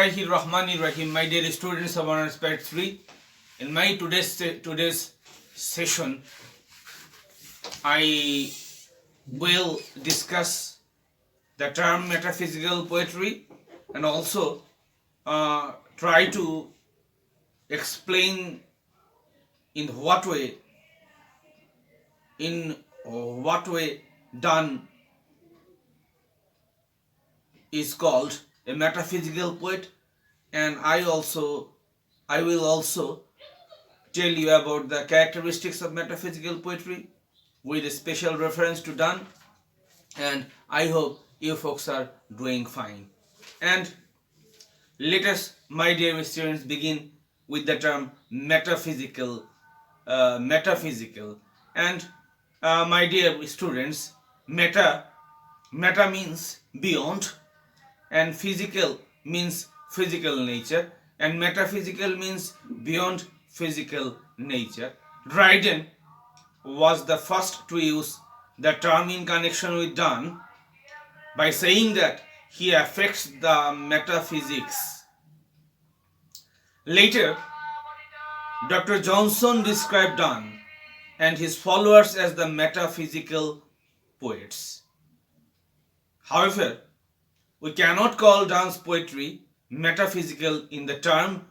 Bismillahirrahmanirrahim. My dear students of Honors Part 3, in my today's session, I will discuss the term metaphysical poetry and also try to explain in what way Donne is called a metaphysical poet, and I will also tell you about the characteristics of metaphysical poetry with a special reference to Donne, and I hope you folks are doing fine. And let us, my dear students, begin with the term metaphysical. And my dear students, meta means beyond, and physical means physical nature, and metaphysical means beyond physical nature. Dryden was the first to use the term in connection with Donne by saying that he affects the metaphysics. Later, Dr. Johnson described Donne and his followers as the metaphysical poets. However, we cannot call Donne's poetry metaphysical in the term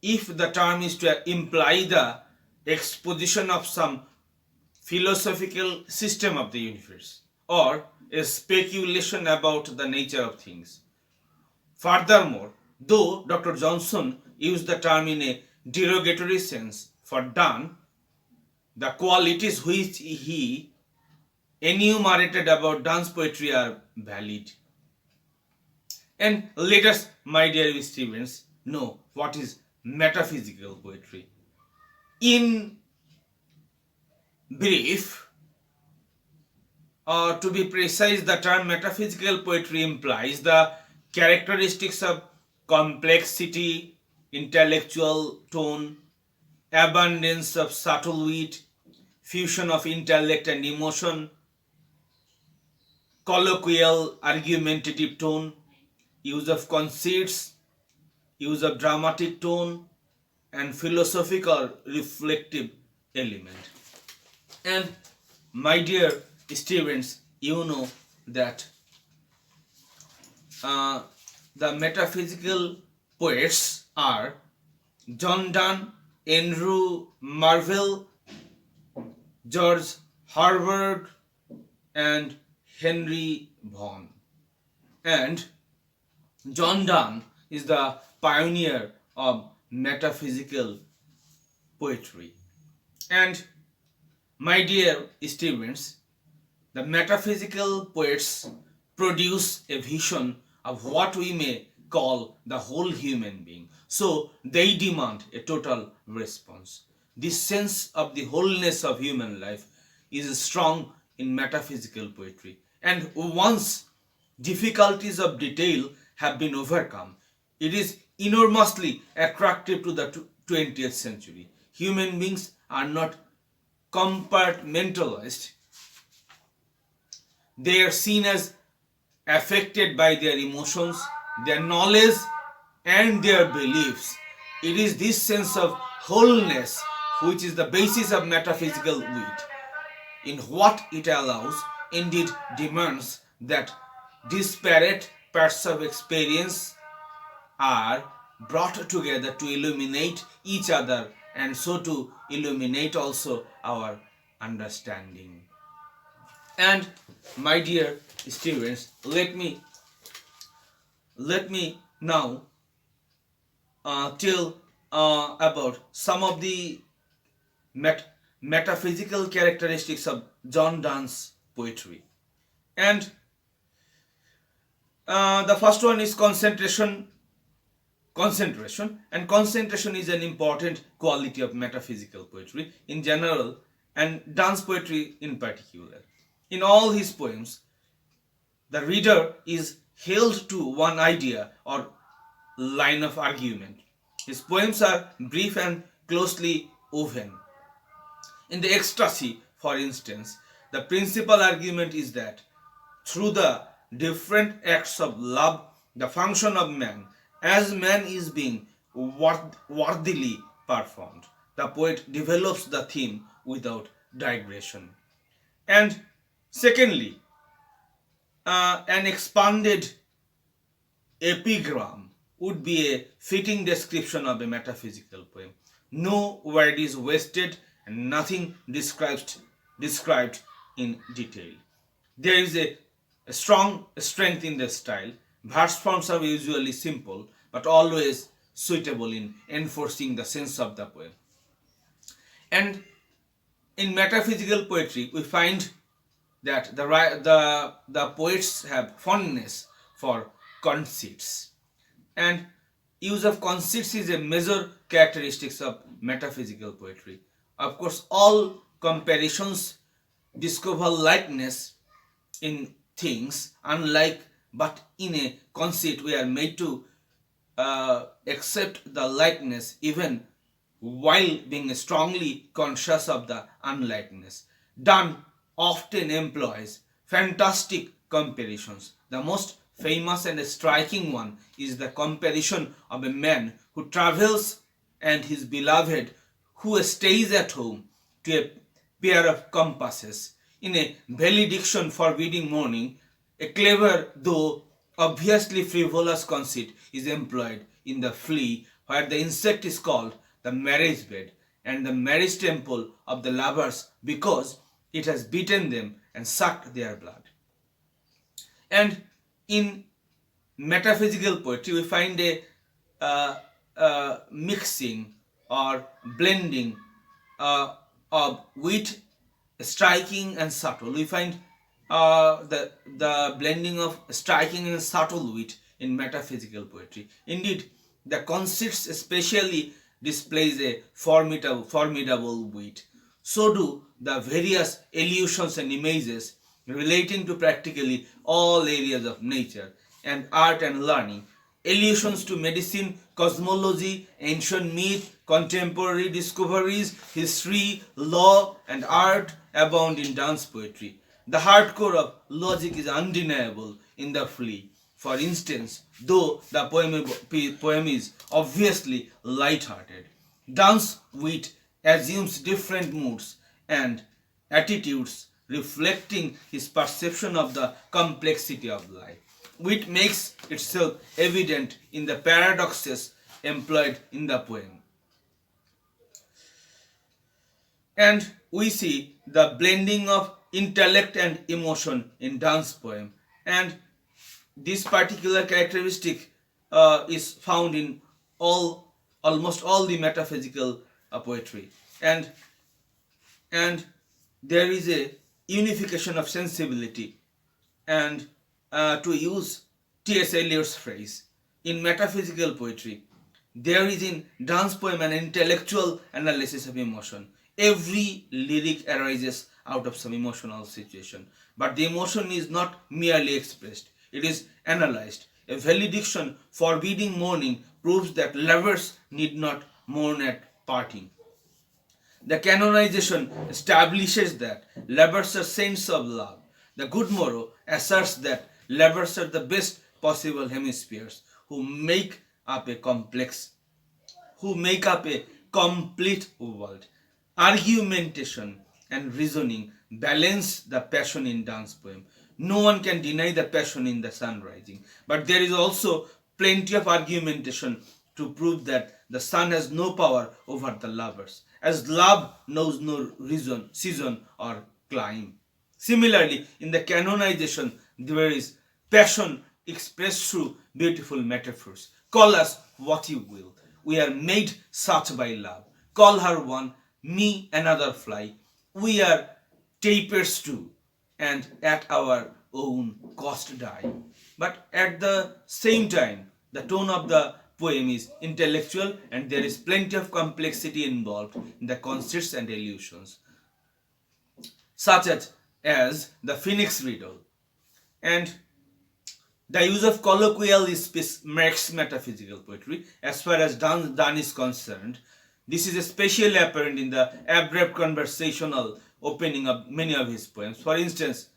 if the term is to imply the exposition of some philosophical system of the universe or a speculation about the nature of things. Furthermore, though Dr. Johnson used the term in a derogatory sense for Donne, the qualities which he enumerated about Donne's poetry are valid. And let us, my dear students, know what is metaphysical poetry. In brief, or to be precise, the term metaphysical poetry implies the characteristics of complexity, intellectual tone, abundance of subtle wit, fusion of intellect and emotion, colloquial argumentative tone, use of conceits, use of dramatic tone, and philosophical reflective element. And my dear students, you know that the metaphysical poets are John Donne, Andrew Marvell, George Herbert, and Henry Vaughan. And John Donne is the pioneer of metaphysical poetry. And my dear students, the metaphysical poets produce a vision of what we may call the whole human being. So they demand a total response. This sense of the wholeness of human life is strong in metaphysical poetry. And once difficulties of detail have been overcome, it is enormously attractive to the 20th century. Human beings are not compartmentalized. They are seen as affected by their emotions, their knowledge, and their beliefs. It is this sense of wholeness which is the basis of metaphysical wit. In what it allows, indeed demands, that disparate parts of experience are brought together to illuminate each other and so to illuminate also our understanding. And my dear students, let me now tell about some of the metaphysical characteristics of John Donne's poetry. And the first one is concentration, and concentration is an important quality of metaphysical poetry in general and Donne's poetry in particular. In all his poems, the reader is held to one idea or line of argument. His poems are brief and closely woven. In the ecstasy, for instance, the principal argument is that through the different acts of love the function of man, as man is being worthily performed. The poet develops the theme without digression. And secondly, an expanded epigram would be a fitting description of a metaphysical poem. No word is wasted and nothing described in detail. There is a strong strength in the style. Verse forms are usually simple but always suitable in enforcing the sense of the poem. And in metaphysical poetry, we find that the poets have fondness for conceits, and use of conceits is a major characteristics of metaphysical poetry. Of course, all comparisons discover likeness in things, unlike, but in a conceit we are made to accept the likeness even while being strongly conscious of the unlikeness. Donne often employs fantastic comparisons. The most famous and striking one is the comparison of a man who travels and his beloved who stays at home to a pair of compasses. In a valediction forbidding morning, a clever though obviously frivolous conceit is employed in the flea, where the insect is called the marriage bed and the marriage temple of the lovers because it has beaten them and sucked their blood. And in metaphysical poetry, we find a mixing or blending of wit, striking and subtle. We find the blending of striking and subtle wit in metaphysical poetry. Indeed, the conceits especially displays a formidable wit. So do the various allusions and images relating to practically all areas of nature and art and learning. Allusions to medicine, cosmology, ancient myth, contemporary discoveries, history, law, and art abound in Donne's poetry. The hardcore of logic is undeniable in the flea. For instance, though the poem is obviously light-hearted, Donne's wit assumes different moods and attitudes reflecting his perception of the complexity of life. Wit makes itself evident in the paradoxes employed in the poem. And we see the blending of intellect and emotion in Donne's poem. And this particular characteristic is found in almost all the metaphysical poetry. And there is a unification of sensibility, and to use T.S. Eliot's phrase, in metaphysical poetry, there is in Donne's poem an intellectual analysis of emotion. Every lyric arises out of some emotional situation, but the emotion is not merely expressed, it is analyzed. A valediction forbidding mourning proves that lovers need not mourn at parting. The canonization establishes that lovers are saints of love. The Good Morrow asserts that lovers are the best possible hemispheres who make up a complete world. Argumentation and reasoning balance the passion in Donne's poem. No one can deny the passion in the sun rising, but there is also plenty of argumentation to prove that the sun has no power over the lovers, as love knows no reason, season, or clime. Similarly, in the canonization, there is passion expressed through beautiful metaphors. Call us what you will. We are made such by love. Call her one, me another fly. We are tapers too, and at our own cost die. But at the same time, the tone of the poem is intellectual and there is plenty of complexity involved in the concepts and allusions, such as the Phoenix riddle. And the use of colloquial speech marks metaphysical poetry. As far as Donne is concerned, this is especially apparent in the abrupt conversational opening of many of his poems. For instance,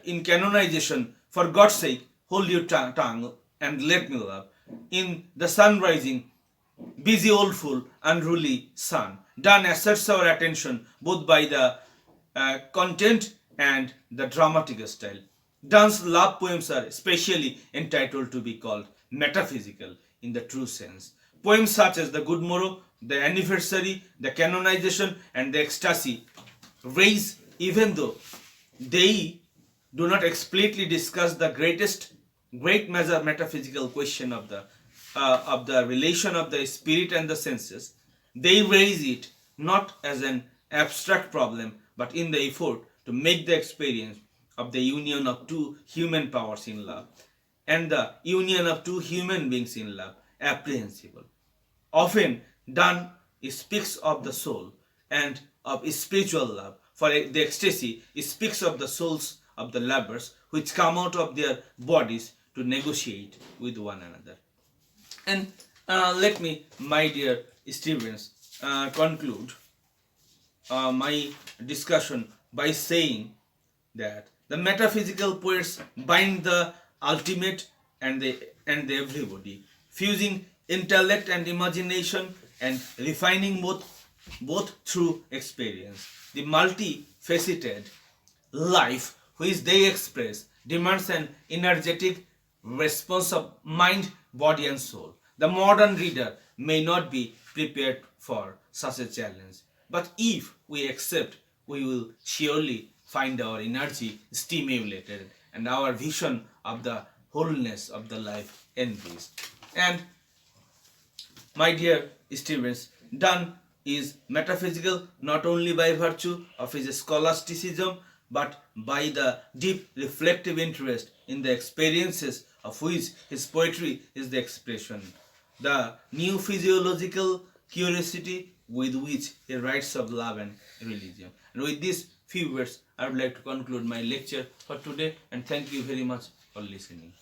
in canonization, for God's sake, hold your tongue, and let me love. In The Sun Rising, busy old fool, unruly sun. Donne asserts our attention both by the content and the dramatic style. Donne's love poems are specially entitled to be called metaphysical in the true sense. Poems such as The Good Morrow, The Anniversary, The Canonization, and The Ecstasy raise, even though they do not explicitly discuss the great major metaphysical question of the relation of the spirit and the senses. They raise it not as an abstract problem, but in the effort to make the experience of the union of two human powers in love and the union of two human beings in love apprehensible. Often Donne speaks of the soul and of spiritual love. For the ecstasy speaks of the souls of the lovers which come out of their bodies to negotiate with one another. And let me, my dear students, conclude my discussion by saying that the metaphysical poets bind the ultimate and the everybody, fusing intellect and imagination and refining both through experience. The multifaceted life which they express demands an energetic response of mind, body, and soul. The modern reader may not be prepared for such a challenge, but if we accept, we will surely find our energy stimulated and our vision of the wholeness of the life increased. And my dear students, Donne is metaphysical not only by virtue of his scholasticism but by the deep reflective interest in the experiences of which his poetry is the expression, the new physiological curiosity with which he writes of love and religion. And with these few words, I would like to conclude my lecture for today and thank you very much for listening.